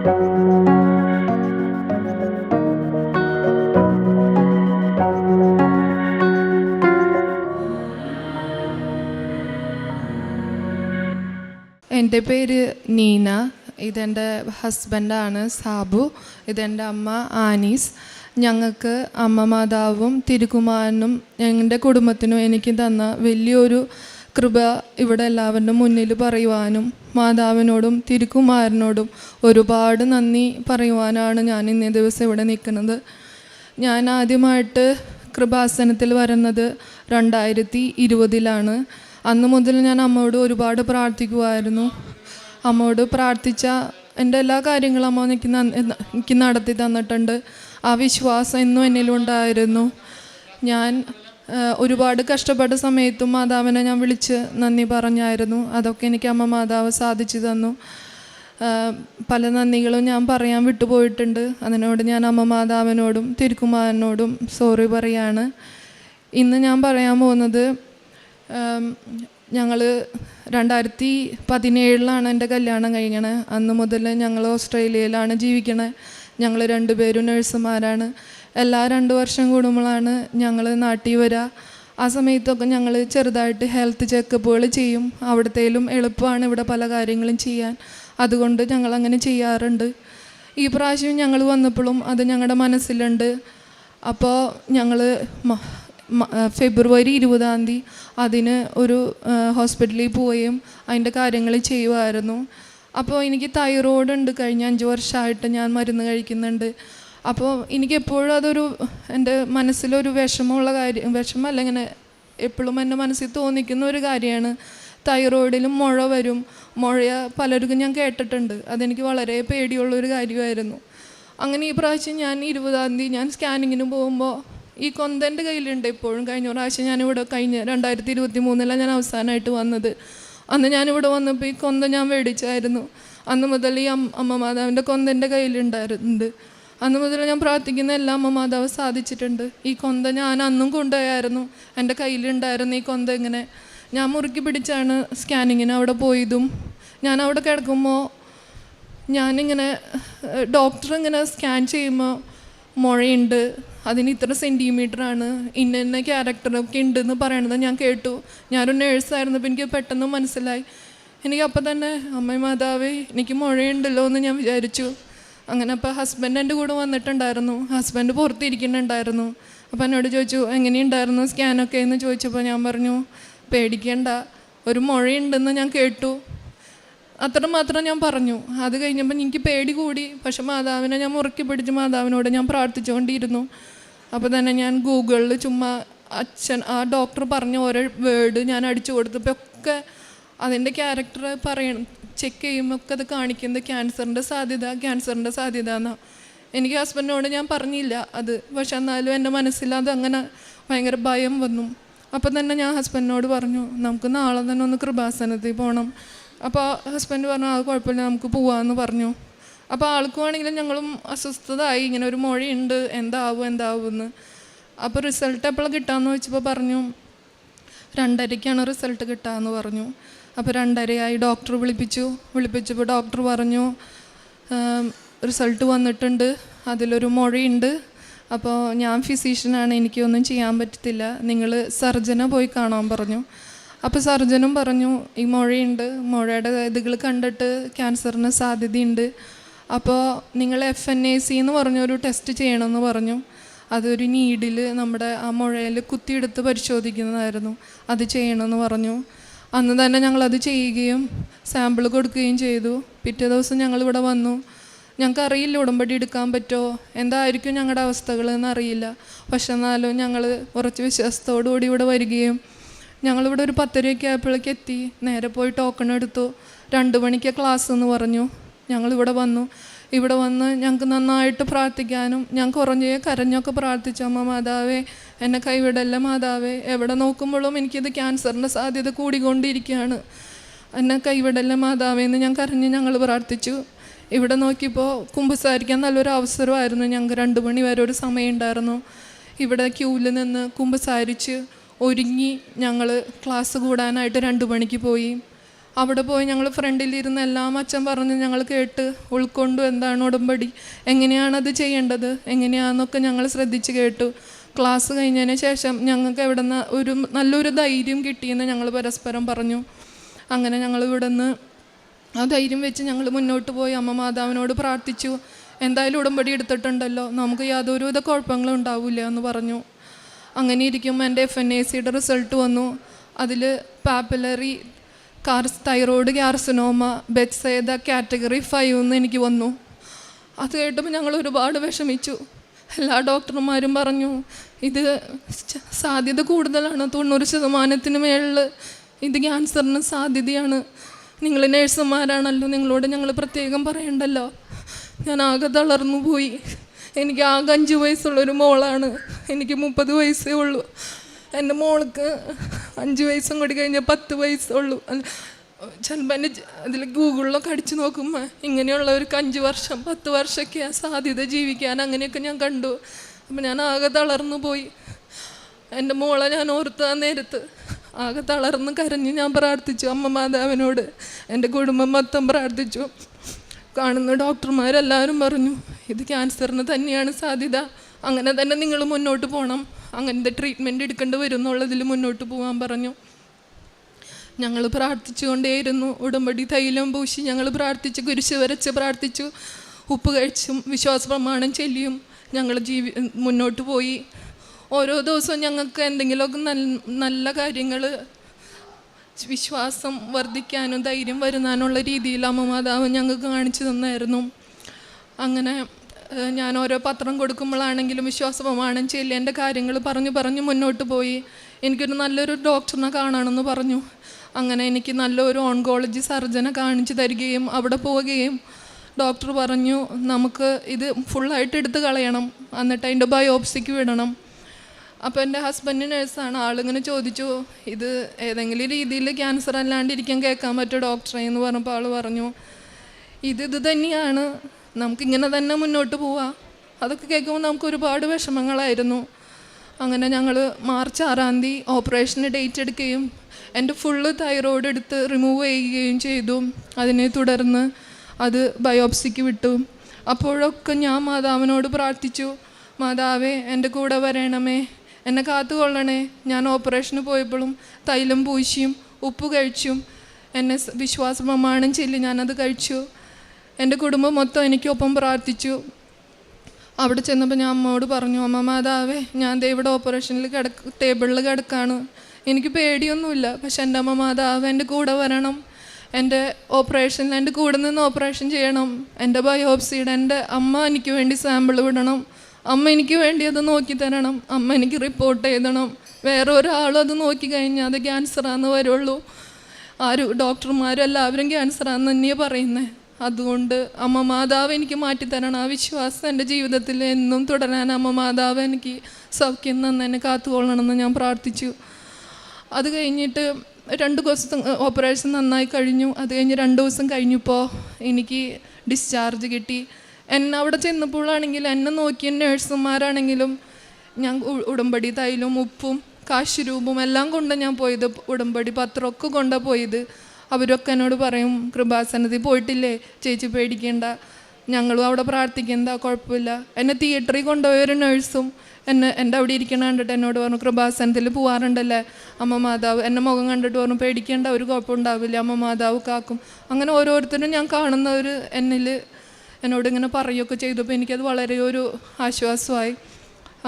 എൻ്റെ പേര് നീന. ഇതെൻ്റെ ഹസ്ബൻഡാണ് സാബു. ഇതെൻ്റെ അമ്മ ആനീസ്. ഞങ്ങൾക്ക് അമ്മ മാതാവും തിരുക്കുമാരനും എൻ്റെ കുടുംബത്തിനും എനിക്ക് തന്ന വലിയൊരു കൃപ ഇവിടെ എല്ലാവരുടെ മുന്നിൽ പറയുവാനും മാതാവിനോടും തിരുക്കുമാരനോടും ഒരുപാട് നന്ദി പറയുവാനാണ് ഞാൻ ഇന്നേ ദിവസം ഇവിടെ നിൽക്കുന്നത്. ഞാൻ ആദ്യമായിട്ട് കൃപാസനത്തിൽ വരുന്നത് 2020 അന്ന് മുതൽ ഞാൻ അമ്മയോട് ഒരുപാട് പ്രാർത്ഥിക്കുമായിരുന്നു. അമ്മയോട് പ്രാർത്ഥിച്ച എൻ്റെ എല്ലാ കാര്യങ്ങളും അമ്മ എനിക്ക് നടത്തി തന്നിട്ടുണ്ട്. ആ വിശ്വാസം എന്നും എന്നിലുണ്ടായിരുന്നു. ഞാൻ ഒരുപാട് കഷ്ടപ്പെട്ട സമയത്തും മാതാവിനെ ഞാൻ വിളിച്ച് നന്ദി പറഞ്ഞായിരുന്നു. അതൊക്കെ എനിക്ക് അമ്മ മാതാവ് സാധിച്ചു തന്നു. പല നന്ദികളും ഞാൻ പറയാൻ വിട്ടുപോയിട്ടുണ്ട്. അതിനോട് ഞാൻ അമ്മ മാതാവിനോടും തിരുക്കുമാരനോടും സോറി പറയാണ്. ഇന്ന് ഞാൻ പറയാൻ പോകുന്നത്, ഞങ്ങൾ 2017 എൻ്റെ കല്യാണം കഴിക്കണേ. അന്ന് മുതൽ ഞങ്ങൾ ഓസ്ട്രേലിയയിലാണ് ജീവിക്കണേ. ഞങ്ങൾ 2 പേരും നഴ്സുമാരാണ്. എല്ലാ 2 വർഷം കൂടുമ്പോഴാണ് ഞങ്ങൾ നാട്ടിൽ വരിക. ആ സമയത്തൊക്കെ ഞങ്ങൾ ചെറുതായിട്ട് ഹെൽത്ത് ചെക്കപ്പുകൾ ചെയ്യും. അവിടത്തേലും എളുപ്പമാണ് ഇവിടെ പല കാര്യങ്ങളും ചെയ്യാൻ. അതുകൊണ്ട് ഞങ്ങളങ്ങനെ ചെയ്യാറുണ്ട്. ഈ പ്രാവശ്യം ഞങ്ങൾ വന്നപ്പോഴും അത് ഞങ്ങളുടെ മനസ്സിലുണ്ട്. അപ്പോൾ ഞങ്ങൾ ഫെബ്രുവരി 20 അതിന് ഒരു ഹോസ്പിറ്റലിൽ പോവുകയും അതിൻ്റെ കാര്യങ്ങൾ ചെയ്യുമായിരുന്നു. അപ്പോൾ എനിക്ക് തൈറോയ്ഡ് ഉണ്ട്. കഴിഞ്ഞ 5 വർഷമായിട്ട് ഞാൻ മരുന്ന് കഴിക്കുന്നുണ്ട്. അപ്പോൾ എനിക്കെപ്പോഴും അതൊരു എൻ്റെ മനസ്സിലൊരു വിഷമമുള്ള കാര്യം, വിഷമമല്ല, ഇങ്ങനെ എപ്പോഴും എൻ്റെ മനസ്സിൽ തോന്നിക്കുന്ന ഒരു കാര്യമാണ്. തൈറോയിഡിലും മുഴ വരും. മുഴ പലർക്കും ഞാൻ കേട്ടിട്ടുണ്ട്. അതെനിക്ക് വളരെ പേടിയുള്ളൊരു കാര്യമായിരുന്നു. അങ്ങനെ ഈ പ്രാവശ്യം ഞാൻ 20 ഞാൻ സ്കാനിങ്ങിന് പോകുമ്പോൾ ഈ കൊന്ത എൻ്റെ കയ്യിലുണ്ട് എപ്പോഴും. കഴിഞ്ഞ പ്രാവശ്യം ഞാനിവിടെ 2023 ഞാൻ അവസാനമായിട്ട് വന്നത്. അന്ന് ഞാനിവിടെ വന്നപ്പോൾ ഈ കൊന്ത ഞാൻ മേടിച്ചായിരുന്നു. അന്ന് മുതൽ ഈ അമ്മ മാതാവിൻ്റെ കൊന്ത എൻ്റെ കയ്യിലുണ്ടായിരുന്നുണ്ട്. അന്ന് മുതൽ ഞാൻ പ്രാർത്ഥിക്കുന്ന എല്ലാ അമ്മ മാതാവ് സാധിച്ചിട്ടുണ്ട്. ഈ കൊന്ത ഞാൻ അന്നും കൊണ്ടുപോയായിരുന്നു. എൻ്റെ കയ്യിലുണ്ടായിരുന്നു ഈ കൊന്ത. ഇങ്ങനെ ഞാൻ മുറുക്കി പിടിച്ചാണ് സ്കാനിങ്ങിന് അവിടെ പോയതും. ഞാൻ അവിടെ കിടക്കുമ്പോൾ ഞാനിങ്ങനെ ഡോക്ടർ ഇങ്ങനെ സ്കാൻ ചെയ്യുമ്പോൾ മുഴയുണ്ട്, അതിന് ഇത്ര സെൻറ്റിമീറ്ററാണ്, ഇന്ന ക്യാരക്ടറൊക്കെ ഉണ്ടെന്ന് പറയണത് ഞാൻ കേട്ടു. ഞാനൊരു നേഴ്സായിരുന്നപ്പോൾ എനിക്ക് പെട്ടെന്ന് മനസ്സിലായി. എനിക്ക് അപ്പം തന്നെ അമ്മ മാതാവേ എനിക്ക് മുഴയുണ്ടല്ലോ എന്ന് ഞാൻ വിചാരിച്ചു. അങ്ങനെ അപ്പോൾ ഹസ്ബൻഡ് എൻ്റെ കൂടെ വന്നിട്ടുണ്ടായിരുന്നു. ഹസ്ബൻഡ് പുറത്തിരിക്കുന്നുണ്ടായിരുന്നു. അപ്പോൾ എന്നോട് ചോദിച്ചു എങ്ങനെയുണ്ടായിരുന്നു സ്കാനൊക്കെ എന്ന് ചോദിച്ചപ്പോൾ ഞാൻ പറഞ്ഞു പേടിക്കേണ്ട, ഒരു മുഴയുണ്ടെന്ന് ഞാൻ കേട്ടു, അത്രമാത്രം ഞാൻ പറഞ്ഞു. അത് കഴിഞ്ഞപ്പോൾ എനിക്ക് പേടി കൂടി. പക്ഷെ മാതാവിനെ ഞാൻ മുറുക്കി പിടിച്ച് മാതാവിനോട് ഞാൻ പ്രാർത്ഥിച്ചുകൊണ്ടിരുന്നു. അപ്പോൾ തന്നെ ഞാൻ ഗൂഗിളിൽ ചുമ്മാ ആ ഡോക്ടർ പറഞ്ഞ ഓരോ വേർഡ് ഞാൻ അടിച്ചു കൊടുത്തപ്പോൾ ഒക്കെ അതിൻ്റെ ക്യാരക്ടർ ചെക്ക് ചെയ്യുമ്പോൾ ഒക്കെ അത് കാണിക്കുന്നത് ക്യാൻസറിൻ്റെ സാധ്യത എന്നാണ്. എനിക്ക് ഹസ്ബൻഡിനോട് ഞാൻ പറഞ്ഞില്ല അത്. പക്ഷെ എന്നാലും എൻ്റെ മനസ്സിൽ അത് അങ്ങനെ ഭയങ്കര ഭയം വന്നു. അപ്പം തന്നെ ഞാൻ ഹസ്ബൻഡിനോട് പറഞ്ഞു നമുക്ക് നാളെ തന്നെ ഒന്ന് കൃപാസനത്തിൽ പോകണം. അപ്പോൾ ഹസ്ബൻഡ് പറഞ്ഞു അത് കുഴപ്പമില്ല നമുക്ക് പോവാമെന്ന് പറഞ്ഞു. അപ്പോൾ ആൾക്കും ആണെങ്കിലും ഞങ്ങളും അസ്വസ്ഥതായി, ഇങ്ങനെ ഒരു മുഴയുണ്ട്, എന്താവുമെന്ന്. അപ്പോൾ റിസൾട്ട് എപ്പോഴാണ് കിട്ടാമെന്ന് ചോദിച്ചപ്പോൾ പറഞ്ഞു 2:30 റിസൾട്ട് കിട്ടാമെന്ന് പറഞ്ഞു. അപ്പോൾ 2:30 ഡോക്ടർ വിളിപ്പിച്ചപ്പോൾ ഡോക്ടർ പറഞ്ഞു റിസൾട്ട് വന്നിട്ടുണ്ട്, അതിലൊരു മുഴയുണ്ട്. അപ്പോൾ ഞാൻ ഫിസീഷ്യനാണ്, എനിക്കൊന്നും ചെയ്യാൻ പറ്റത്തില്ല, നിങ്ങൾ സർജനെ പോയി കാണാൻ പറഞ്ഞു. അപ്പോൾ സർജനും പറഞ്ഞു ഈ മുഴയുണ്ട്, മുഴയുടെ ഇതുകൾ കണ്ടിട്ട് ക്യാൻസറിന് സാധ്യതയുണ്ട്. അപ്പോൾ നിങ്ങൾ FNAC എന്ന് പറഞ്ഞൊരു ടെസ്റ്റ് ചെയ്യണമെന്ന് പറഞ്ഞു. അതൊരു നീഡിൽ നമ്മുടെ ആ മുഴയിൽ കുത്തിയെടുത്ത് പരിശോധിക്കുന്നതായിരുന്നു. അത് ചെയ്യണമെന്ന് പറഞ്ഞു. അന്ന് തന്നെ ഞങ്ങളത് ചെയ്യുകയും സാമ്പിൾ കൊടുക്കുകയും ചെയ്തു. പിറ്റേ ദിവസം ഞങ്ങളിവിടെ വന്നു. ഞങ്ങൾക്കറിയില്ല ഉടമ്പടി എടുക്കാൻ പറ്റുമോ, എന്തായിരിക്കും ഞങ്ങളുടെ അവസ്ഥകൾ എന്നറിയില്ല. പക്ഷെ എന്നാലും ഞങ്ങൾ കുറച്ച് വിശ്വാസത്തോടുകൂടി ഇവിടെ വരികയും ഞങ്ങളിവിടെ ഒരു 10:30 ആയപ്പോഴേക്ക് എത്തി. നേരെ പോയി ടോക്കൺ എടുത്തു. 2 മണിക്ക് ക്ലാസ് എന്ന് പറഞ്ഞു. ഞങ്ങളിവിടെ വന്നു. ഇവിടെ വന്ന് ഞങ്ങൾക്ക് നന്നായിട്ട് പ്രാർത്ഥിക്കാനും ഞാൻ കരഞ്ഞൊക്കെ പ്രാർത്ഥിച്ചു. അമ്മ മാതാവേ എന്നെ കൈവിടല്ല മാതാവേ, എവിടെ നോക്കുമ്പോഴും എനിക്കിത് ക്യാൻസറിൻ്റെ സാധ്യത കൂടിക്കൊണ്ടിരിക്കുകയാണ്, എന്നെ കൈവിടല്ല മാതാവേ എന്ന് ഞാൻ കരഞ്ഞ് ഞങ്ങൾ പ്രാർത്ഥിച്ചു. ഇവിടെ നോക്കിയപ്പോൾ കുമ്പസാരിക്കാൻ നല്ലൊരു അവസരമായിരുന്നു. ഞങ്ങൾക്ക് 2 മണി വരെ ഒരു സമയം ഉണ്ടായിരുന്നു. ഇവിടെ ക്യൂവിൽ നിന്ന് കുമ്പസാരിച്ച് ഒരുങ്ങി ഞങ്ങൾ ക്ലാസ് കൂടാനായിട്ട് 2 മണിക്ക് പോയി. അവിടെ പോയി ഞങ്ങൾ ഫ്രണ്ടിലിരുന്ന് എല്ലാം അച്ഛൻ പറഞ്ഞ് ഞങ്ങൾ കേട്ട് ഉൾക്കൊണ്ടു. എന്താണ് ഉടമ്പടി, എങ്ങനെയാണത് ചെയ്യേണ്ടത്, എങ്ങനെയാണെന്നൊക്കെ ഞങ്ങൾ ശ്രദ്ധിച്ച് കേട്ടു. ക്ലാസ് കഴിഞ്ഞതിന് ശേഷം ഞങ്ങൾക്ക് എവിടെ നിന്ന് ഒരു നല്ലൊരു ധൈര്യം കിട്ടിയെന്ന് ഞങ്ങൾ പരസ്പരം പറഞ്ഞു. അങ്ങനെ ഞങ്ങൾ ഇവിടെ നിന്ന് ആ ധൈര്യം വെച്ച് ഞങ്ങൾ മുന്നോട്ട് പോയി അമ്മ മാതാവിനോട് പ്രാർത്ഥിച്ചു. എന്തായാലും ഉടമ്പടി എടുത്തിട്ടുണ്ടല്ലോ, നമുക്ക് യാതൊരുവിധ കുഴപ്പങ്ങളും ഉണ്ടാവില്ല എന്ന് പറഞ്ഞു. അങ്ങനെ ഇരിക്കുമ്പോൾ എൻ്റെ FNACയുടെ റിസൾട്ട് വന്നു. അതിൽ പാപ്പുലറി തൈറോയ്ഡ് കാർസിനോമ ബെത്സേദ കാറ്റഗറി 5 എന്ന് എനിക്ക് വന്നു. അത് കേട്ടപ്പോൾ ഞങ്ങൾ ഒരുപാട് വിഷമിച്ചു. എല്ലാ ഡോക്ടർമാരും പറഞ്ഞു ഇത് സാധ്യത കൂടുതലാണ്, 90% മേളിൽ ഇത് ക്യാൻസറിന് സാധ്യതയാണ്. നിങ്ങൾ നേഴ്സുമാരാണല്ലോ, നിങ്ങളോട് ഞങ്ങൾ പ്രത്യേകം പറയണ്ടല്ലോ. ഞാൻ ആകെ തളർന്നു പോയി. എനിക്ക് ആകെ 5 വയസ്സുള്ളൊരു മോളാണ്, എനിക്ക് 30 വയസ്സേ ഉള്ളൂ. എൻ്റെ മോൾക്ക് 5 വയസ്സും കൂടി കഴിഞ്ഞാൽ 10 വയസ്സുള്ളൂ. ചിലപ്പോൾ എൻ്റെ അതിൽ ഗൂഗിളിലൊക്കെ അടിച്ചു നോക്കുമ്പോൾ ഇങ്ങനെയുള്ളവർക്ക് 5 വർഷം 10 വർഷമൊക്കെ സാധ്യത ജീവിക്കാൻ, അങ്ങനെയൊക്കെ ഞാൻ കണ്ടു. അപ്പം ഞാൻ ആകെ തളർന്നു പോയി. എൻ്റെ മോളെ ഞാൻ ഓർത്ത് ആ നേരത്ത് ആകെ തളർന്ന് കരഞ്ഞ് ഞാൻ പ്രാർത്ഥിച്ചു അമ്മ മാതാവിനോട്. എൻ്റെ കുടുംബം മൊത്തം പ്രാർത്ഥിച്ചു. കാണുന്ന ഡോക്ടർമാരെല്ലാവരും പറഞ്ഞു ഇത് ക്യാൻസറിന് തന്നെയാണ് സാധ്യത, അങ്ങനെ തന്നെ നിങ്ങൾ മുന്നോട്ട് പോകണം, അങ്ങനത്തെ ട്രീറ്റ്മെൻറ്റ് എടുക്കേണ്ടി വരും എന്നുള്ളതിൽ മുന്നോട്ട് പോകാൻ പറഞ്ഞു. ഞങ്ങൾ പ്രാർത്ഥിച്ചുകൊണ്ടേയിരുന്നു. ഉടമ്പടി തൈലം പൂശി ഞങ്ങൾ പ്രാർത്ഥിച്ചു, കുരിശ് വരച്ച് പ്രാർത്ഥിച്ചു, ഉപ്പ് കഴിച്ചും വിശ്വാസ പ്രമാണം ചൊല്ലിയും ഞങ്ങൾ മുന്നോട്ട് പോയി. ഓരോ ദിവസവും ഞങ്ങൾക്ക് എന്തെങ്കിലുമൊക്കെ നല്ല കാര്യങ്ങൾ, വിശ്വാസം വർദ്ധിക്കാനും ധൈര്യം വരുത്താനുള്ള രീതിയിൽ അമ്മ മാതാവ് ഞങ്ങൾക്ക് കാണിച്ചു തന്നായിരുന്നു. അങ്ങനെ ഞാൻ ഓരോ പത്രം കൊടുക്കുമ്പോഴാണെങ്കിലും വിശ്വാസ പ്രമാണം ചൊല്ലി എൻ്റെ കാര്യങ്ങൾ പറഞ്ഞു മുന്നോട്ട് പോയി. എനിക്കൊരു നല്ലൊരു ഡോക്ടറിനെ കാണണമെന്ന് പറഞ്ഞു. അങ്ങനെ എനിക്ക് നല്ലൊരു ഓൺകോളജി സർജനെ കാണിച്ചു തരികയും അവിടെ പോവുകയും ഡോക്ടർ പറഞ്ഞു നമുക്ക് ഇത് ഫുള്ളായിട്ട് എടുത്ത് കളയണം, എന്നിട്ട് അതിൻ്റെ ബയോപ്സിക്ക് വിടണം. അപ്പോൾ എൻ്റെ ഹസ്ബൻഡ് നേഴ്സാണ്. ആളിങ്ങനെ ചോദിച്ചു ഇത് ഏതെങ്കിലും രീതിയിൽ ക്യാൻസർ അല്ലാണ്ടിരിക്കാൻ കേൾക്കാൻ പറ്റുമോ ഡോക്ടറെ എന്ന് പറഞ്ഞപ്പോൾ ആൾ പറഞ്ഞു ഇത് തന്നെയാണ്, നമുക്കിങ്ങനെ തന്നെ മുന്നോട്ട് പോവാം. അതൊക്കെ കേൾക്കുമ്പോൾ നമുക്ക് ഒരുപാട് വിഷമങ്ങളായിരുന്നു. അങ്ങനെ ഞങ്ങൾ മാർച്ച് 6-ാം തീയതി ഓപ്പറേഷന് ഡേറ്റ് എടുക്കുകയും എൻ്റെ ഫുള്ള് തൈറോയ്ഡ് എടുത്ത് റിമൂവ് ചെയ്യുകയും ചെയ്തു. അതിനെ തുടർന്ന് അത് ബയോപ്സിക്ക് വിട്ടു. അപ്പോഴൊക്കെ ഞാൻ മാതാവിനോട് പ്രാർത്ഥിച്ചു, മാതാവേ എൻ്റെ കൂടെ വരണമേ, എന്നെ കാത്തുകൊള്ളണേ. ഞാൻ ഓപ്പറേഷന് പോയപ്പോഴും തൈലം പൂശിയും ഉപ്പ് കഴിച്ചും എന്നെ വിശ്വാസ പ്രമാണം ചൊല്ലി ഞാനത് കഴിച്ചു. എൻ്റെ കുടുംബം മൊത്തം എനിക്കൊപ്പം പ്രാർത്ഥിച്ചു. അവിടെ ചെന്നപ്പോൾ ഞാൻ അമ്മയോട് പറഞ്ഞു, അമ്മ മാതാവേ ഞാൻ ഇവിടെ ഓപ്പറേഷനിൽ ടേബിളിൽ കിടക്കാണ്, എനിക്ക് പേടിയൊന്നുമില്ല, പക്ഷെ എൻ്റെ അമ്മ മാതാവ് എൻ്റെ കൂടെ വരണം, എൻ്റെ ഓപ്പറേഷനിൽ എൻ്റെ കൂടെ നിന്ന് ഓപ്പറേഷൻ ചെയ്യണം, എൻ്റെ ബയോപ്സിയുടെ എൻ്റെ അമ്മ എനിക്ക് വേണ്ടി സാമ്പിൾ വിടണം, അമ്മ എനിക്ക് വേണ്ടി അത് നോക്കി തരണം, അമ്മ എനിക്ക് റിപ്പോർട്ട് എഴുതണം, വേറെ ഒരാളും അത് നോക്കി കഴിഞ്ഞാൽ അത് ക്യാൻസറാന്ന് വരുള്ളൂ. ഡോക്ടർമാരും എല്ലാവരും ക്യാൻസറാന്ന് തന്നെയാണ് പറയുന്നത്. അതുകൊണ്ട് അമ്മ മാതാവ് എനിക്ക് മാറ്റിത്തരണം, ആ വിശ്വാസം എൻ്റെ ജീവിതത്തിൽ എന്നും തുടരാൻ അമ്മ മാതാവ് എനിക്ക് സൗഖ്യം തന്ന് എന്നെ കാത്തുകൊള്ളണമെന്ന് ഞാൻ പ്രാർത്ഥിച്ചു. അത് കഴിഞ്ഞിട്ട് 2 ദിവസം ഓപ്പറേഷൻ നന്നായി കഴിഞ്ഞു. അത് കഴിഞ്ഞ് 2 ദിവസം കഴിഞ്ഞപ്പോൾ എനിക്ക് ഡിസ്ചാർജ് കിട്ടി. എന്നെ അവിടെ ചെന്നപ്പോഴാണെങ്കിൽ എന്നെ നോക്കിയ നേഴ്സുമാരാണെങ്കിലും ഞാൻ ഉടമ്പടി തൈലും ഉപ്പും കാശുരൂപവും എല്ലാം കൊണ്ട് ഞാൻ പോയത്, ഉടമ്പടി പത്രമൊക്കെ കൊണ്ടാണ് പോയത്. അവരൊക്കെ എന്നോട് പറയും കൃപാസനത്തിൽ പോയിട്ടില്ലേ ചേച്ചി പേടിക്കേണ്ട, ഞങ്ങളും അവിടെ പ്രാർത്ഥിക്കേണ്ട, കുഴപ്പമില്ല. എന്നെ തിയേറ്ററിൽ കൊണ്ടുപോയൊരു നേഴ്സും എൻ്റെ അവിടെ ഇരിക്കണ കണ്ടിട്ട് എന്നോട് പറഞ്ഞു കൃപാസനത്തിൽ പോകാറുണ്ടല്ലേ അമ്മ മാതാവ്, എൻ്റെ മുഖം കണ്ടിട്ട് പറഞ്ഞു പേടിക്കേണ്ട, ഒരു കുഴപ്പമുണ്ടാവില്ല, അമ്മ മാതാവ് കാക്കും. അങ്ങനെ ഓരോരുത്തരും ഞാൻ കാണുന്നവർ എന്നോട് ഇങ്ങനെ പറയുകയൊക്കെ ചെയ്തപ്പോൾ എനിക്കത് വളരെ ഒരു ആശ്വാസമായി.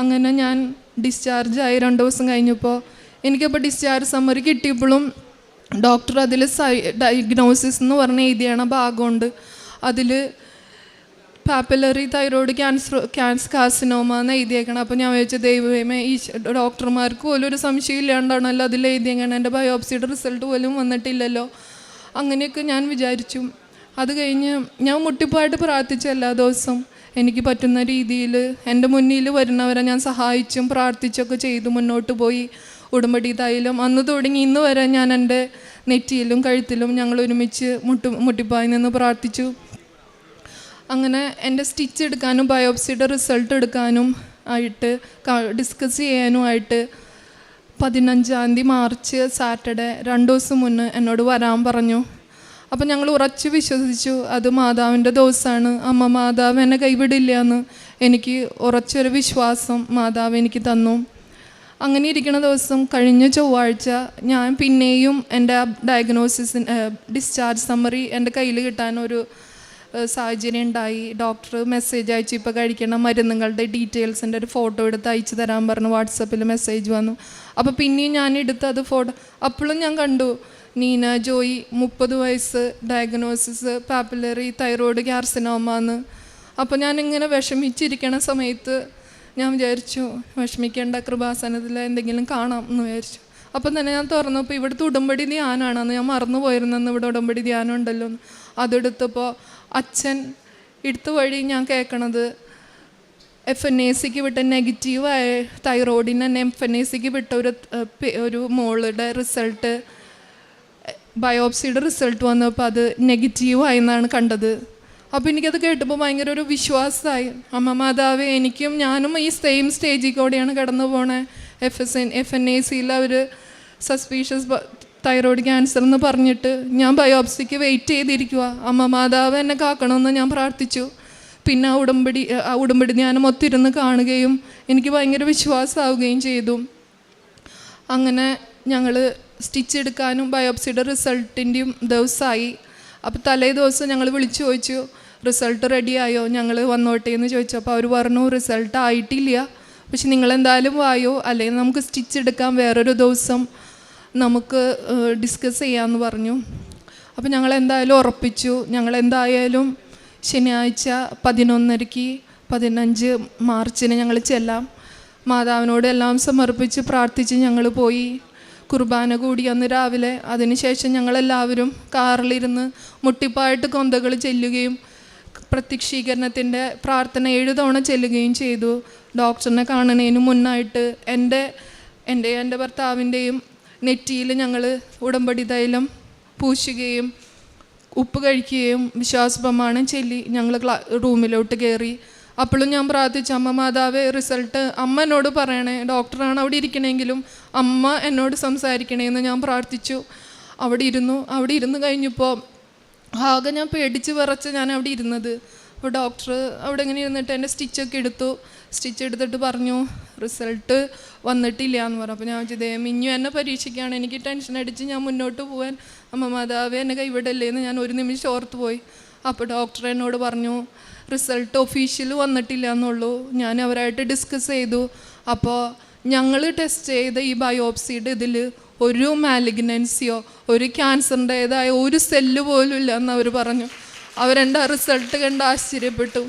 അങ്ങനെ ഞാൻ ഡിസ്ചാർജായി 2 ദിവസം കഴിഞ്ഞപ്പോൾ എനിക്കപ്പോൾ ഡിസ്ചാർജ് സമ്മറി കിട്ടിയപ്പോഴും ഡോക്ടർ അതിൽ ഡയഗ്നോസിസ് എന്ന് പറഞ്ഞ് എഴുതിയാണ് ഭാഗമുണ്ട്. അതിൽ പാപ്പുലറി തൈറോയ്ഡ് കാർസിനോമ എന്ന് എഴുതിയേക്കണം. അപ്പോൾ ഞാൻ വിചാരിച്ച ദൈവമേ ഈ ഡോക്ടർമാർക്ക് പോലും ഒരു സംശയം ഇല്ലാണ്ടാണല്ലോ അതിൽ എഴുതിയേക്കണം, എൻ്റെ ബയോപ്സിയുടെ റിസൾട്ട് പോലും വന്നിട്ടില്ലല്ലോ, അങ്ങനെയൊക്കെ ഞാൻ വിചാരിച്ചു. അത് കഴിഞ്ഞ് ഞാൻ മുട്ടിപ്പായിട്ട് പ്രാർത്ഥിച്ച എല്ലാ ദിവസവും എനിക്ക് പറ്റുന്ന രീതിയിൽ എൻ്റെ മുന്നിൽ വരുന്നവരെ ഞാൻ സഹായിച്ചും പ്രാർത്ഥിച്ചൊക്കെ ചെയ്തു മുന്നോട്ട് പോയി. ഉടമ്പടി തൈലം അന്ന് തുടങ്ങി ഇന്ന് വരെ ഞാൻ എൻ്റെ നെറ്റിയിലും കഴുത്തിലും ഞങ്ങൾ ഒരുമിച്ച് മുട്ടിപ്പായി നിന്ന് പ്രാർത്ഥിച്ചു. അങ്ങനെ എൻ്റെ സ്റ്റിച്ച് എടുക്കാനും ബയോപ്സിയുടെ റിസൾട്ട് എടുക്കാനും ആയിട്ട് ഡിസ്കസ് ചെയ്യാനുമായിട്ട് 15 മാർച്ച് സാറ്റർഡേ 2 ദിവസം മുന്നേ എന്നോട് വരാൻ പറഞ്ഞു. അപ്പം ഞങ്ങൾ ഉറച്ചു വിശ്വസിച്ചു അത് മാതാവിൻ്റെ ദിവസമാണ്, അമ്മ മാതാവ് എന്നെ കൈവിടില്ല എന്ന് എനിക്ക് ഉറച്ചൊരു വിശ്വാസം മാതാവ് എനിക്ക് തന്നു. അങ്ങനെ ഇരിക്കുന്ന ദിവസം കഴിഞ്ഞ ചൊവ്വാഴ്ച ഞാൻ പിന്നെയും എൻ്റെ ഡിസ്ചാർജ് സമ്മറി എൻ്റെ കയ്യിൽ കിട്ടാനൊരു സാഹചര്യം ഉണ്ടായി. ഡോക്ടർ മെസ്സേജ് അയച്ചു, ഇപ്പോൾ കഴിക്കുന്ന മരുന്നുകളുടെ ഡീറ്റെയിൽസിൻ്റെ ഒരു ഫോട്ടോ എടുത്ത് അയച്ചു തരാൻ പറഞ്ഞു. വാട്സപ്പിൽ മെസ്സേജ് വന്നു. അപ്പോൾ പിന്നെയും ഞാൻ എടുത്ത് അത് ഫോട്ടോ, അപ്പോഴും ഞാൻ കണ്ടു നീന ജോയി 30 വയസ്സ്, ഡയഗ്നോസിസ് പാപ്പുലറി തൈറോയ്ഡ് കാർസിനോമ എന്ന്. അപ്പോൾ ഞാനിങ്ങനെ വിഷമിച്ചിരിക്കണ സമയത്ത് ഞാൻ വിചാരിച്ചു വിഷമിക്കേണ്ട, കൃപാസനത്തിൽ എന്തെങ്കിലും കാണാം എന്ന് വിചാരിച്ചു. അപ്പം തന്നെ ഞാൻ തുറന്നപ്പോൾ ഇവിടുത്തെ ഉടമ്പടി ധ്യാനമാണെന്ന് ഞാൻ മറന്നു പോയിരുന്നെന്ന്. ഇവിടെ ഉടമ്പടി ധ്യാനം ഉണ്ടല്ലോ എന്ന് അതെടുത്തപ്പോൾ അച്ഛൻ എടുത്ത വഴി ഞാൻ കേൾക്കണത് FNACക്ക് വിട്ട നെഗറ്റീവായ തൈറോയിഡിന് തന്നെ FNACക്ക് വിട്ട ഒരു മോളുടെ റിസൾട്ട്, ബയോപ്സിയുടെ റിസൾട്ട് വന്നപ്പോൾ അത് നെഗറ്റീവായി എന്നാണ് കണ്ടത്. അപ്പോൾ എനിക്കത് കേട്ടപ്പോൾ ഭയങ്കര ഒരു വിശ്വാസമായി. അമ്മ മാതാവേ, ഞാനും ഈ സെയിം സ്റ്റേജിൽ കൂടെയാണ് കടന്നു പോണേ. FNACയിൽ അവർ സസ്പീഷ്യസ് തൈറോയ്ഡ് ക്യാൻസർ എന്ന് പറഞ്ഞിട്ട് ഞാൻ ബയോപ്സിക്ക് വെയിറ്റ് ചെയ്തിരിക്കുക. അമ്മ മാതാവ് എന്നെ കാക്കണമെന്ന് ഞാൻ പ്രാർത്ഥിച്ചു. പിന്നെ ആ ഉടമ്പടി ധ്യാനം ഒത്തിരുന്ന് കാണുകയും എനിക്ക് ഭയങ്കര വിശ്വാസമാവുകയും ചെയ്തു. അങ്ങനെ ഞങ്ങൾ സ്റ്റിച്ച് എടുക്കാനും ബയോപ്സിയുടെ റിസൾട്ടിൻ്റെയും ദിവസമായി. അപ്പോൾ തലേ ദിവസം ഞങ്ങൾ വിളിച്ചു ചോദിച്ചു റിസൾട്ട് റെഡിയായോ, ഞങ്ങൾ വന്നോട്ടെ എന്ന് ചോദിച്ചു. അപ്പോൾ അവർ പറഞ്ഞു റിസൾട്ട് ആയിട്ടില്ല, പക്ഷെ നിങ്ങളെന്തായാലും വായോ, അല്ലെങ്കിൽ നമുക്ക് സ്റ്റിച്ച് എടുക്കാൻ വേറൊരു ദിവസം നമുക്ക് ഡിസ്കസ് ചെയ്യാമെന്ന് പറഞ്ഞു. അപ്പോൾ ഞങ്ങളെന്തായാലും ഉറപ്പിച്ചു. ഞങ്ങളെന്തായാലും ശനിയാഴ്ച 11:30 15 മാർച്ചിന് ഞങ്ങൾ ചെല്ലാം. മാതാവിനോട് എല്ലാം സമർപ്പിച്ച് പ്രാർത്ഥിച്ച് ഞങ്ങൾ പോയി. കുർബാന കൂടി അന്ന് രാവിലെ. അതിനുശേഷം ഞങ്ങളെല്ലാവരും കാറിലിരുന്ന് മുട്ടിപ്പായിട്ട് കൊന്തകൾ ചെല്ലുകയും പ്രത്യക്ഷീകരണത്തിൻ്റെ പ്രാർത്ഥന 7 തവണ ചെല്ലുകയും ചെയ്തു. ഡോക്ടറിനെ കാണുന്നതിന് മുന്നായിട്ട് എൻ്റെ ഭർത്താവിൻ്റെയും നെറ്റിയിൽ ഞങ്ങൾ ഉടമ്പടി തൈലം പൂശുകയും ഉപ്പ് കഴിക്കുകയും വിശ്വാസപ്രമാണം ചൊല്ലി ഞങ്ങൾ റൂമിലോട്ട് കയറി. അപ്പോഴും ഞാൻ പ്രാർത്ഥിച്ചു, അമ്മ മാതാവേ റിസൾട്ട് അമ്മ എന്നോട് പറയണേ, ഡോക്ടറാണ് അവിടെ ഇരിക്കണമെങ്കിലും അമ്മ എന്നോട് സംസാരിക്കണേന്ന് ഞാൻ പ്രാർത്ഥിച്ചു. അവിടെ ഇരുന്ന് കഴിഞ്ഞപ്പോൾ ആകെ ഞാൻ പേടിച്ച് വിറച്ച് ഞാൻ അവിടെ ഇരുന്നത്. അപ്പോൾ ഡോക്ടർ അവിടെ ഇങ്ങനെ ഇരുന്നിട്ട് എൻ്റെ സ്റ്റിച്ചൊക്കെ സ്റ്റിച്ച് എടുത്തിട്ട് പറഞ്ഞു റിസൾട്ട് വന്നിട്ടില്ല എന്ന് പറഞ്ഞു. അപ്പോൾ ഞാൻ ചെയ്തേ മിഞ്ഞു എന്നെ പരീക്ഷിക്കുകയാണ്, എനിക്ക് ടെൻഷൻ അടിച്ച് ഞാൻ മുന്നോട്ട് പോകാൻ അമ്മ മാതാവേ എന്നെ കൈവിടല്ലേ എന്ന് ഞാൻ ഒരു നിമിഷം ഓർത്ത് പോയി. അപ്പോൾ ഡോക്ടർ എന്നോട് പറഞ്ഞു റിസൾട്ട് ഒഫീഷ്യൽ വന്നിട്ടില്ല എന്നുള്ളൂ. ഞാൻ അവരായിട്ട് ഡിസ്കസ് ചെയ്തു. അപ്പോൾ ഞങ്ങൾ ടെസ്റ്റ് ചെയ്ത ഈ ബയോപ്സിയുടെ ഇതിൽ ഒരു മാലിഗ്നൻസിയോ ഒരു ക്യാൻസറിൻ്റേതായ ഒരു സെല്ല് പോലും ഇല്ല എന്ന് അവർ പറഞ്ഞു. അവരെൻ്റെ റിസൾട്ട് കണ്ട് ആശ്ചര്യപ്പെട്ടു.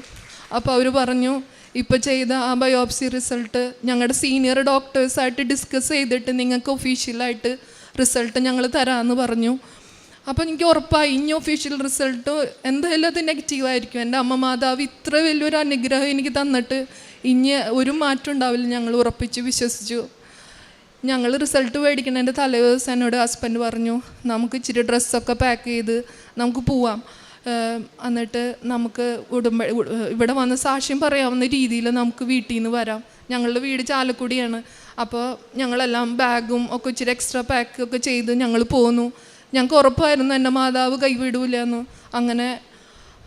അപ്പോൾ അവർ പറഞ്ഞു ഇപ്പോൾ ചെയ്ത ആ ബയോപ്സി റിസൾട്ട് ഞങ്ങളുടെ സീനിയർ ഡോക്ടേഴ്സായിട്ട് ഡിസ്കസ് ചെയ്തിട്ട് നിങ്ങൾക്ക് ഒഫീഷ്യലായിട്ട് റിസൾട്ട് ഞങ്ങൾ തരാമെന്ന് പറഞ്ഞു. അപ്പോൾ എനിക്ക് ഉറപ്പായി ഇനി ഒഫീഷ്യൽ റിസൾട്ട് എന്തായാലും അത് നെഗറ്റീവായിരിക്കും. എൻ്റെ അമ്മ മാതാവ് ഇത്ര വലിയൊരു അനുഗ്രഹം എനിക്ക് തന്നിട്ട് ഇനി ഒരു മാറ്റം ഉണ്ടാവില്ല, ഞങ്ങൾ ഉറപ്പിച്ച് വിശ്വസിച്ചു. ഞങ്ങൾ റിസൾട്ട് മേടിക്കുന്നതിൻ്റെ തലേ ദിവസം എന്നോട് ഹസ്ബൻഡ് പറഞ്ഞു നമുക്ക് ഇച്ചിരി ഡ്രസ്സൊക്കെ പാക്ക് ചെയ്ത് നമുക്ക് പോവാം, എന്നിട്ട് നമുക്ക് ഇവിടെ വന്ന് സാക്ഷ്യം പറയാവുന്ന രീതിയിൽ നമുക്ക് വീട്ടിൽ നിന്ന് വരാം. ഞങ്ങളുടെ വീട് ചാലക്കുടിയാണ്. അപ്പോൾ ഞങ്ങളെല്ലാം ബാഗും ഒക്കെ ഇച്ചിരി എക്സ്ട്രാ പാക്കൊക്കെ ചെയ്ത് ഞങ്ങൾ പോന്നു. ഞങ്ങൾക്ക് ഉറപ്പായിരുന്നു എൻ്റെ മാതാവ് കൈവിടൂല എന്ന്. അങ്ങനെ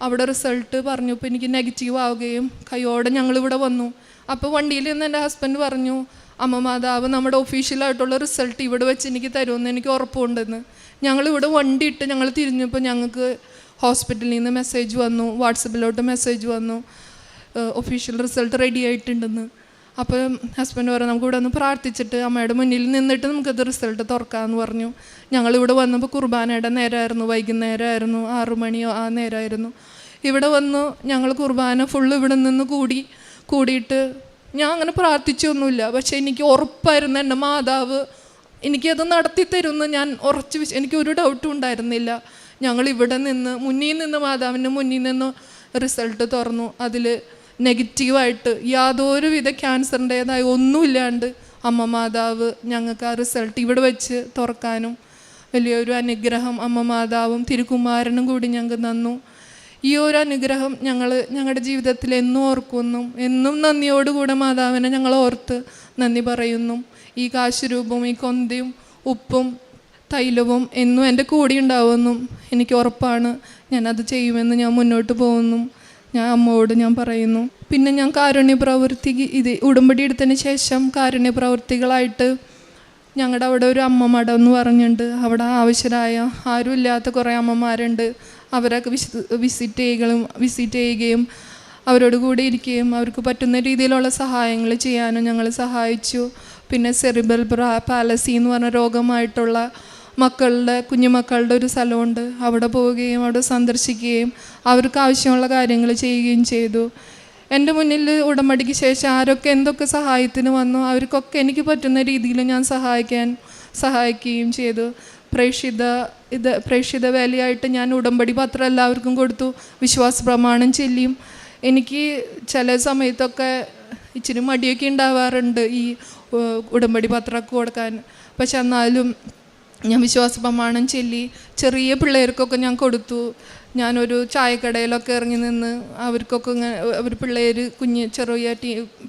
അവിടെ റിസൾട്ട് പറഞ്ഞപ്പോൾ എനിക്ക് നെഗറ്റീവ് ആവുകയും കൈയോടെ ഞങ്ങളിവിടെ വന്നു. അപ്പോൾ വണ്ടിയിൽ നിന്ന് എൻ്റെ ഹസ്ബൻഡ് പറഞ്ഞു അമ്മ മാതാവ് നമ്മുടെ ഒഫീഷ്യലായിട്ടുള്ള റിസൾട്ട് ഇവിടെ വെച്ച് എനിക്ക് തരുമെന്ന് എനിക്ക് ഉറപ്പുണ്ടെന്ന്. ഞങ്ങളിവിടെ വണ്ടി ഇട്ട് ഞങ്ങൾ തിരിഞ്ഞപ്പോൾ ഞങ്ങൾക്ക് ഹോസ്പിറ്റലിൽ നിന്ന് മെസ്സേജ് വന്നു, വാട്സപ്പിലോട്ട് മെസ്സേജ് വന്നു ഒഫീഷ്യൽ റിസൾട്ട് റെഡി ആയിട്ടുണ്ടെന്ന്. അപ്പോൾ ഹസ്ബൻഡ് പറഞ്ഞു നമുക്ക് ഇവിടെ ഒന്ന് പ്രാർത്ഥിച്ചിട്ട് അമ്മയുടെ മുന്നിൽ നിന്നിട്ട് നമുക്കത് റിസൾട്ട് തുറക്കാമെന്ന് പറഞ്ഞു. ഞങ്ങളിവിടെ വന്നപ്പോൾ കുർബാനയുടെ നേരമായിരുന്നു, വൈകുന്നേരമായിരുന്നു, 6 മണിയോ ആ നേരമായിരുന്നു. ഇവിടെ വന്നു ഞങ്ങൾ കുർബാന ഫുള്ള് ഇവിടെ നിന്ന് കൂടിയിട്ട് ഞാൻ അങ്ങനെ പ്രാർത്ഥിച്ചൊന്നുമില്ല. പക്ഷേ എനിക്ക് ഉറപ്പായിരുന്നു എൻ്റെ മാതാവ് എനിക്കത് നടത്തി തരുമെന്ന് ഞാൻ എനിക്കൊരു ഡൗട്ടും ഉണ്ടായിരുന്നില്ല. ഞങ്ങളിവിടെ മുന്നിൽ നിന്ന് മാതാവിൻ്റെ മുന്നിൽ നിന്ന് റിസൾട്ട് തുറന്നു. അതിൽ നെഗറ്റീവായിട്ട് യാതൊരുവിധ ക്യാൻസറിൻ്റേതായ ഒന്നുമില്ലാണ്ട് അമ്മ മാതാവ് ഞങ്ങൾക്ക് ആ റിസൾട്ട് ഇവിടെ വെച്ച് തുറക്കാനും വലിയൊരു അനുഗ്രഹം അമ്മ മാതാവും തിരുക്കുമാരനും കൂടി ഞങ്ങൾക്ക് തന്നു. ഈ ഒരു അനുഗ്രഹം ഞങ്ങളുടെ ജീവിതത്തിൽ എന്നും ഓർക്കുന്നു. എന്നും നന്ദിയോടുകൂടെ മാതാവിനെ ഞങ്ങൾ ഓർത്ത് നന്ദി പറയുന്നു. ഈ കാശുരൂപവും ഈ കൊന്തയും ഉപ്പും തൈലവും എന്നും എൻ്റെ കൂടെ ഉണ്ടാവുമെന്നും എനിക്ക് ഉറപ്പാണ്. ഞാനത് ചെയ്യുമെന്ന് ഞാൻ മുന്നോട്ട് പോകുന്നു ഞാൻ അമ്മയോട് ഞാൻ പറയുന്നു. പിന്നെ ഞാൻ കാരുണ്യ പ്രവൃത്തി ഇത് ഉടമ്പടി എടുത്തതിന് ശേഷം കാരുണ്യ പ്രവൃത്തികളായിട്ട് ഞങ്ങളുടെ അവിടെ ഒരു അമ്മ മഠം എന്ന് പറഞ്ഞിട്ടുണ്ട്. അവിടെ ആവശ്യരായ ആരുമില്ലാത്ത കുറേ അമ്മമാരുണ്ട്. അവരൊക്കെ വിസിറ്റ് ചെയ്യുകയും അവരോട് കൂടി ഇരിക്കുകയും അവർക്ക് പറ്റുന്ന രീതിയിലുള്ള സഹായങ്ങൾ ചെയ്യാനും ഞങ്ങൾ സഹായിച്ചു. പിന്നെ സെറിബ്രൽ പാലസി എന്ന് പറഞ്ഞ രോഗമായിട്ടുള്ള കുഞ്ഞുമക്കളുടെ ഒരു സ്ഥലമുണ്ട്. അവിടെ പോവുകയും അവിടെ സന്ദർശിക്കുകയും അവർക്ക് ആവശ്യമുള്ള കാര്യങ്ങൾ ചെയ്യുകയും ചെയ്തു. എൻ്റെ മുന്നിൽ ഉടമ്പടിക്ക് ശേഷം ആരൊക്കെ എന്തൊക്കെ സഹായത്തിന് വന്നോ അവർക്കൊക്കെ എനിക്ക് പറ്റുന്ന രീതിയിൽ ഞാൻ സഹായിക്കുകയും ചെയ്തു. പ്രേക്ഷിത വേലയായിട്ട് ഞാൻ ഉടമ്പടി പത്രം എല്ലാവർക്കും കൊടുത്തു. വിശ്വാസ പ്രമാണം ചൊല്ലിയും എനിക്ക് ചില സമയത്തൊക്കെ ഇച്ചിരി മടിയൊക്കെ ഉണ്ടാവാറുണ്ട് ഈ ഉടമ്പടി പത്രമൊക്കെ കൊടുക്കാൻ. പക്ഷെ എന്നാലും ഞാൻ വിശ്വാസ പ്രമാണം ചൊല്ലി ചെറിയ പിള്ളേർക്കൊക്കെ ഞാൻ കൊടുത്തു. ഞാനൊരു ചായക്കടയിലൊക്കെ ഇറങ്ങി നിന്ന് അവർക്കൊക്കെ അവർ ചെറിയ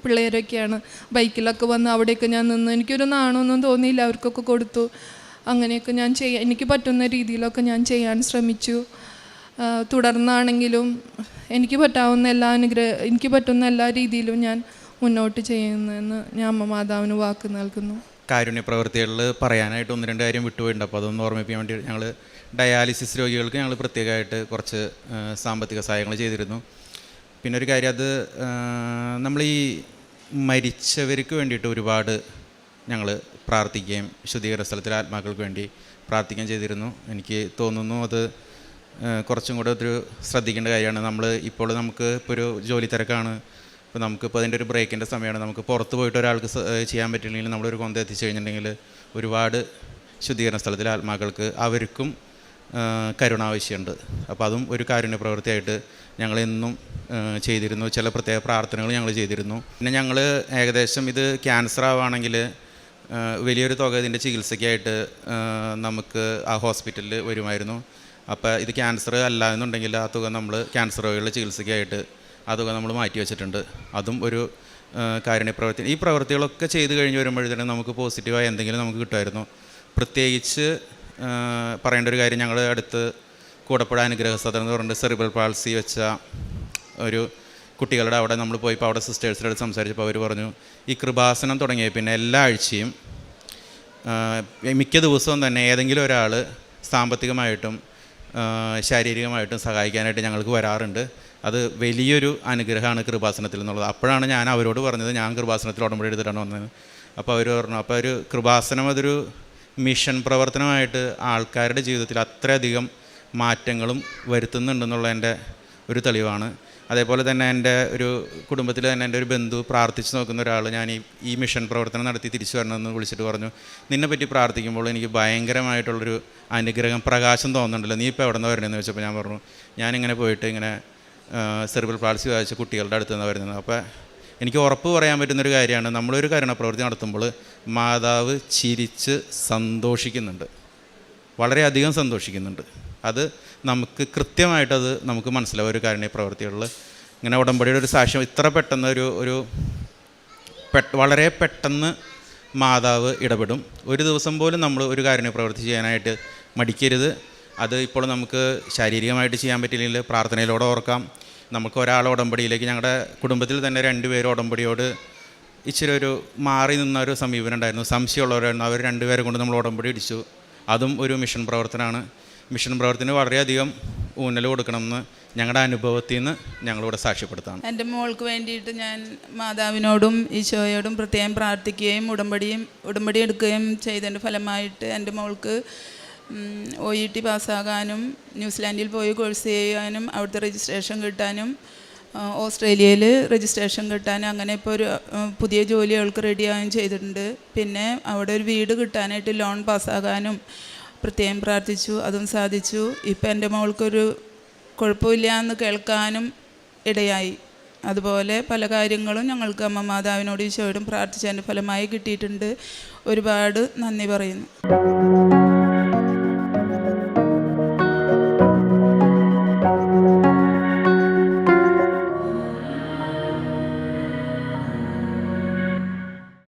പിള്ളേരൊക്കെയാണ്, ബൈക്കിലൊക്കെ വന്ന് അവിടെയൊക്കെ ഞാൻ നിന്ന് എനിക്കൊരു നാണമൊന്നും തോന്നിയില്ല, അവർക്കൊക്കെ കൊടുത്തു. അങ്ങനെയൊക്കെ ഞാൻ എനിക്ക് പറ്റുന്ന രീതിയിലൊക്കെ ഞാൻ ചെയ്യാൻ ശ്രമിച്ചു. തുടർന്നാണെങ്കിലും എനിക്ക് പറ്റുന്ന എല്ലാ രീതിയിലും ഞാൻ മുന്നോട്ട് ചെയ്യുന്നതെന്ന് ഞാൻ അമ്മ മാതാവിന് വാക്ക് നൽകുന്നു. കാരുണ്യ പ്രവൃത്തികളിൽ പറയാനായിട്ട് 1-2 കാര്യം വിട്ടുപോയിട്ടുണ്ട്. അപ്പോൾ അതൊന്ന് ഓർമ്മിപ്പിക്കാൻ വേണ്ടി ഞങ്ങൾ ഡയാലിസിസ് രോഗികൾക്ക് ഞങ്ങൾ പ്രത്യേകമായിട്ട് കുറച്ച് സാമ്പത്തിക സഹായങ്ങൾ ചെയ്തിരുന്നു. പിന്നെ ഒരു കാര്യം, അത് നമ്മൾ ഈ മരിച്ചവർക്ക് വേണ്ടിയിട്ട് ഒരുപാട് ഞങ്ങൾ പ്രാർത്ഥിക്കുകയും ശുദ്ധീകരണ സ്ഥലത്തിലെ ആത്മാക്കൾക്ക് വേണ്ടി പ്രാർത്ഥിക്കുകയും ചെയ്തിരുന്നു. എനിക്ക് തോന്നുന്നു അത് കുറച്ചും കൂടെ ഒരു ശ്രദ്ധിക്കേണ്ട കാര്യമാണ്. ഇപ്പോൾ നമുക്ക് ഒരു ജോലി തിരക്കാണ്, ഇപ്പോൾ നമുക്കിപ്പോൾ അതിൻ്റെ ഒരു ബ്രേക്കിൻ്റെ സമയമാണ്. നമുക്ക് പുറത്ത് പോയിട്ട് ഒരാൾക്ക് ചെയ്യാൻ പറ്റില്ലെങ്കിൽ നമ്മളൊരു കൊന്ത എത്തിച്ചു കഴിഞ്ഞിട്ടുണ്ടെങ്കിൽ ഒരുപാട് ശുദ്ധീകരണ സ്ഥലത്തിലെ ആത്മാക്കൾക്ക് അവർക്കും കരുണ ആവശ്യമുണ്ട്. അപ്പോൾ അതും ഒരു കാരുണ്യ പ്രവൃത്തിയായിട്ട് ഞങ്ങളെന്നും ചെയ്തിരുന്നു. ചില പ്രത്യേക പ്രാർത്ഥനകൾ ഞങ്ങൾ ചെയ്തിരുന്നു. പിന്നെ ഞങ്ങൾ ഏകദേശം ഇത് ക്യാൻസർ ആവുകയാണെങ്കിൽ വലിയൊരു തുക ഇതിൻ്റെ ചികിത്സയ്ക്കായിട്ട് നമുക്ക് ആ ഹോസ്പിറ്റലിൽ വരുമായിരുന്നു. അപ്പോൾ ഇത് ക്യാൻസർ അല്ല എന്നുണ്ടെങ്കിൽ ആ തുക നമ്മൾ ക്യാൻസർ രോഗികളുടെ ചികിത്സയ്ക്കായിട്ട് ആ തുക നമ്മൾ മാറ്റി വെച്ചിട്ടുണ്ട്. അതും ഒരു കാരുണ്യ പ്രവൃത്തി. ഈ പ്രവൃത്തികളൊക്കെ ചെയ്ത് കഴിഞ്ഞ് വരുമ്പോഴത്തേനും നമുക്ക് പോസിറ്റീവായ എന്തെങ്കിലും നമുക്ക് കിട്ടുമായിരുന്നു. പ്രത്യേകിച്ച് പറയേണ്ട ഒരു കാര്യം, ഞങ്ങൾ അടുത്ത് കൂടപ്പുഴ അനുഗ്രഹ സദൻ എന്ന് പറഞ്ഞിട്ട് സെറിബ്രൽ പാൾസി വെച്ച ഒരു കുട്ടികളുടെ അവിടെ നമ്മൾ പോയിപ്പോൾ അവിടെ സിസ്റ്റേഴ്സിൻ്റെ അടുത്ത് സംസാരിച്ചപ്പോൾ അവർ പറഞ്ഞു, ഈ കൃപാസനം തുടങ്ങിയ പിന്നെ എല്ലാ ആഴ്ചയും മിക്ക ദിവസവും തന്നെ ഏതെങ്കിലും ഒരാൾ സാമ്പത്തികമായിട്ടും ശാരീരികമായിട്ടും സഹായിക്കാനായിട്ട് ഞങ്ങൾക്ക് വരാറുണ്ട്. അത് വലിയൊരു അനുഗ്രഹമാണ് കൃപാസനത്തിൽ എന്നുള്ളത്. അപ്പോഴാണ് ഞാൻ അവരോട് പറഞ്ഞത് ഞാൻ കൃപാസനത്തിൽ ഉടമ്പടി എടുത്തിട്ടാണ് വന്നത്. അപ്പോൾ അവർ പറഞ്ഞു, അപ്പോൾ ഒരു കൃപാസനം അതൊരു മിഷൻ പ്രവർത്തനമായിട്ട് ആൾക്കാരുടെ ജീവിതത്തിൽ അത്രയധികം മാറ്റങ്ങളും വരുത്തുന്നുണ്ടെന്നുള്ളതിൻ്റെ ഒരു തെളിവാണ്. അതേപോലെ തന്നെ എൻ്റെ ഒരു കുടുംബത്തിൽ തന്നെ എൻ്റെ ഒരു ബന്ധു പ്രാർത്ഥിച്ച് നോക്കുന്ന ഒരാൾ ഞാൻ ഈ മിഷൻ പ്രവർത്തനം നടത്തി തിരിച്ചു വരണമെന്ന് വിളിച്ചിട്ട് പറഞ്ഞു, നിന്നെപ്പറ്റി പ്രാർത്ഥിക്കുമ്പോൾ എനിക്ക് ഭയങ്കരമായിട്ടുള്ളൊരു അനുഗ്രഹം പ്രകാശം തോന്നുന്നുണ്ടല്ലോ, നീ ഇപ്പോൾ എവിടെ നിന്ന് വരണമെന്ന് ചോദിച്ചപ്പോൾ ഞാൻ പറഞ്ഞു, ഞാനിങ്ങനെ പോയിട്ട് ഇങ്ങനെ സെറിബ്രൽ പാൾസി വായിച്ച കുട്ടികളുടെ അടുത്ത് നിന്ന് വരുന്നത്. അപ്പോൾ എനിക്ക് ഉറപ്പ് പറയാൻ പറ്റുന്നൊരു കാര്യമാണ്, നമ്മളൊരു കരുണപ്രവൃത്തി നടത്തുമ്പോൾ മാതാവ് ചിരിച്ച് സന്തോഷിക്കുന്നുണ്ട്, വളരെയധികം സന്തോഷിക്കുന്നുണ്ട്. അത് നമുക്ക് കൃത്യമായിട്ടത് നമുക്ക് മനസ്സിലാവും. ഒരു കാരുണ്യ പ്രവൃത്തികളിൽ ഇങ്ങനെ ഉടമ്പടിയുടെ ഒരു സാക്ഷ്യം ഇത്ര പെട്ടെന്ന് വളരെ പെട്ടെന്ന് മാതാവ് ഇടപെടും. ഒരു ദിവസം പോലും നമ്മൾ ഒരു കാരുണ്യ പ്രവൃത്തി ചെയ്യാനായിട്ട് മടിക്കരുത്. അത് ഇപ്പോൾ നമുക്ക് ശാരീരികമായിട്ട് ചെയ്യാൻ പറ്റില്ലെങ്കിൽ പ്രാർത്ഥനയിലൂടെ ഓർക്കാം. നമുക്ക് ഒരാളെ ഉടമ്പടിയിലേക്ക്, ഞങ്ങളുടെ കുടുംബത്തിൽ തന്നെ 2 പേര് ഉടമ്പടിയോട് ഇച്ചിരി ഒരു മാറി നിന്ന ഒരു സമീപനം ഉണ്ടായിരുന്നു, സംശയമുള്ളവരായിരുന്നു. അവർ 2 പേരെ കൊണ്ട് നമ്മൾ ഉടമ്പടി ഇടിച്ചു. അതും ഒരു മിഷൻ പ്രവർത്തനമാണ്. മിഷൻ പ്രവർത്തനം വളരെയധികം ഊന്നൽ കൊടുക്കണമെന്ന് ഞങ്ങളുടെ അനുഭവത്തിൽ നിന്ന് ഞങ്ങളിവിടെ സാക്ഷ്യപ്പെടുത്താണ്. എൻ്റെ മോൾക്ക് വേണ്ടിയിട്ട് ഞാൻ മാതാവിനോടും ഈശോയോടും പ്രത്യേകം പ്രാർത്ഥിക്കുകയും ഉടമ്പടി എടുക്കുകയും ചെയ്തതിൻ്റെ ഫലമായിട്ട് എൻ്റെ മോൾക്ക് OET പാസ്സാകാനും ന്യൂസിലാൻഡിൽ പോയി കോഴ്സ് ചെയ്യാനും അവിടുത്തെ രജിസ്ട്രേഷൻ കിട്ടാനും ഓസ്ട്രേലിയയിൽ രജിസ്ട്രേഷൻ കിട്ടാനും അങ്ങനെ ഇപ്പോൾ ഒരു പുതിയ ജോലികൾക്ക് റെഡിയാവുകയും ചെയ്തിട്ടുണ്ട്. പിന്നെ അവിടെ ഒരു വീട് കിട്ടാനായിട്ട് ലോൺ പാസ്സാകാനും പ്രത്യേകം പ്രാർത്ഥിച്ചു, അതും സാധിച്ചു. ഇപ്പം എൻ്റെ മോൾക്കൊരു കുഴപ്പമില്ല എന്ന് കേൾക്കാനും ഇടയായി. അതുപോലെ പല കാര്യങ്ങളും ഞങ്ങൾക്ക് അമ്മ മാതാവിനോട് ഈശോയോടും പ്രാർത്ഥിച്ചതിൻ്റെ ഫലമായി കിട്ടിയിട്ടുണ്ട്. ഒരുപാട് നന്ദി പറയുന്നു.